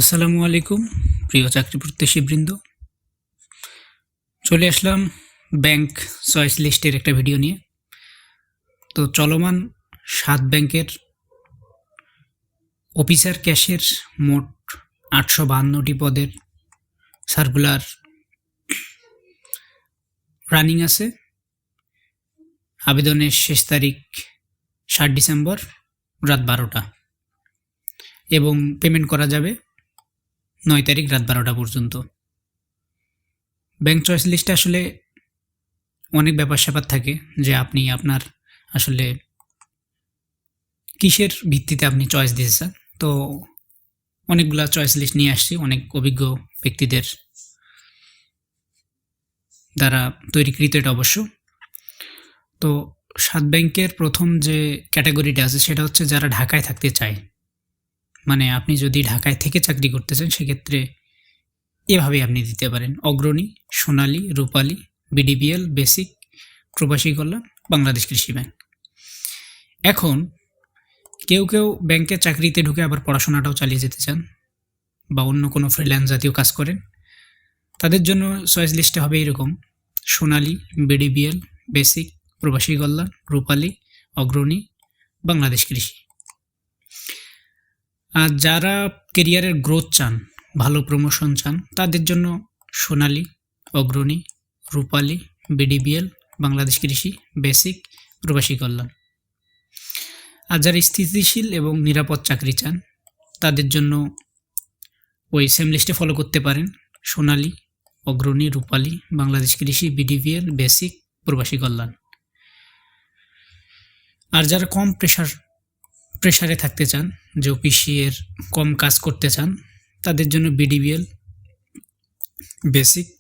আসসালামু আলাইকুম প্রিয় চাকরি প্রত্যাশীবৃন্দ। চলে আসলাম ব্যাংক চয়েস লিস্টের একটা ভিডিও নিয়ে। তো চলমান 7 ব্যাংকের অফিসার ক্যাশের মোট 852টি পদের সার্কুলার রানিং আছে। আবেদনের শেষ তারিখ 7 ডিসেম্বর রাত 12টা এবং পেমেন্ট করা যাবে 9 তারিখ রাত 12টা পর্যন্ত। ব্যাংক চয়েস লিস্টে আসলে অনেক ব্যাপার স্যাপার থাকে যে আপনি আপনার আসলে কিসের ভিত্তিতে আপনি চয়েস দিয়েছেন। তো অনেকগুলা চয়েস লিস্ট নিয়ে আসছি অনেক অভিজ্ঞ ব্যক্তিদের দ্বারা তৈরিকৃত এটা অবশ্য। তো 7 ব্যাংকের প্রথম যে ক্যাটাগরিটা আছে সেটা হচ্ছে যারা ঢাকায় থাকতে চায়। মানে আপনি যদি ঢাকায় থেকে চাকরি করতেছেন সেক্ষেত্রে এভাবেই আপনি দিতে পারেন: অগ্রণী, সোনালী, রূপালী, বিডিবিএল, বেসিক, প্রবাসী কল্যাণ, বাংলাদেশ কৃষি ব্যাংক। এখন কেউ কেউ ব্যাংকে চাকরিতে ঢুকে আবার পড়াশোনাটাও চালিয়ে যেতে চান বা অন্য কোনো ফ্রিল্যান্স জাতীয় কাজ করেন, তাদের জন্য চয়েস লিস্টে হবে এরকম: সোনালী, বিডিবিএল, বেসিক, প্রবাসী কল্যাণ, রূপালী, অগ্রণী, বাংলাদেশ কৃষি। আর যারা কেরিয়ারের গ্রোথ চান, ভালো প্রমোশন চান, তাদের জন্য সোনালী, অগ্রণী, রূপালী, বিডিবিএল, বাংলাদেশ কৃষি, বেসিক, প্রবাসী কল্যাণ। আর যারা স্থিতিশীল এবং নিরাপদ চাকরি চান তাদের জন্য ওই সেম লিস্টে ফলো করতে পারেন: সোনালী, অগ্রণী, রূপালী, বাংলাদেশ কৃষি, বিডিবিএল, বেসিক, প্রবাসী কল্যাণ। আর যারা কম প্রেশারে থাকতে চান, যে অফিসে কম কাজ করতে চান, তাদের জন্য বিডিবিএল, বেসিক,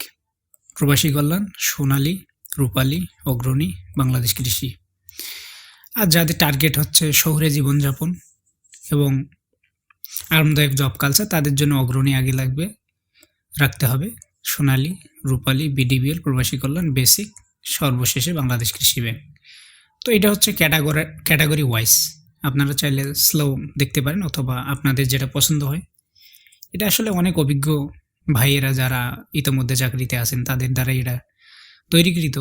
প্রবাসী কল্যাণ, সোনালী, রূপালী, অগ্রণী, বাংলাদেশ কৃষি। আর যাদের টার্গেট হচ্ছে শহুরে জীবনযাপন এবং আরামদায়ক জব কালচার, তাদের জন্য অগ্রণী আগে রাখতে হবে, সোনালী, রূপালী, বিডিবিএল, প্রবাসী কল্যাণ, বেসিক, সর্বশেষে বাংলাদেশ কৃষি ব্যাংক। তো এটা হচ্ছে ক্যাটাগরি ওয়াইজ। আপনারা চাইলে স্লো দেখতে পারেন অথবা আপনাদের যেটা পছন্দ হয়। এটা আসলে অনেক অভিজ্ঞ ভাইয়েরা যারা ইতোমধ্যে চাকরিতে আছেন তাদের দ্বারা এটা তৈরিকৃত।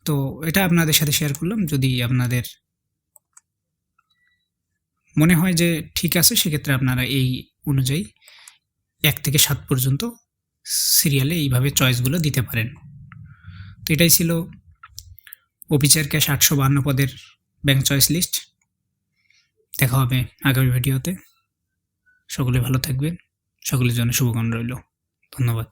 তো এটা আপনাদের সাথে শেয়ার করলাম। যদি আপনাদের মনে হয় যে ঠিক আছে সেক্ষেত্রে আপনারা এই অনুযায়ী 1 থেকে 7 পর্যন্ত সিরিয়ালে এইভাবে চয়েসগুলো দিতে পারেন। তো এটাই ছিল অফিসার ক্যাশ 852 পদের ব্যাংক চয়েস লিস্ট। দেখা হবে আগামী ভিডিওতে। সকলে ভালো থাকবেন। সকলের জন্য শুভকামনা রইল। ধন্যবাদ।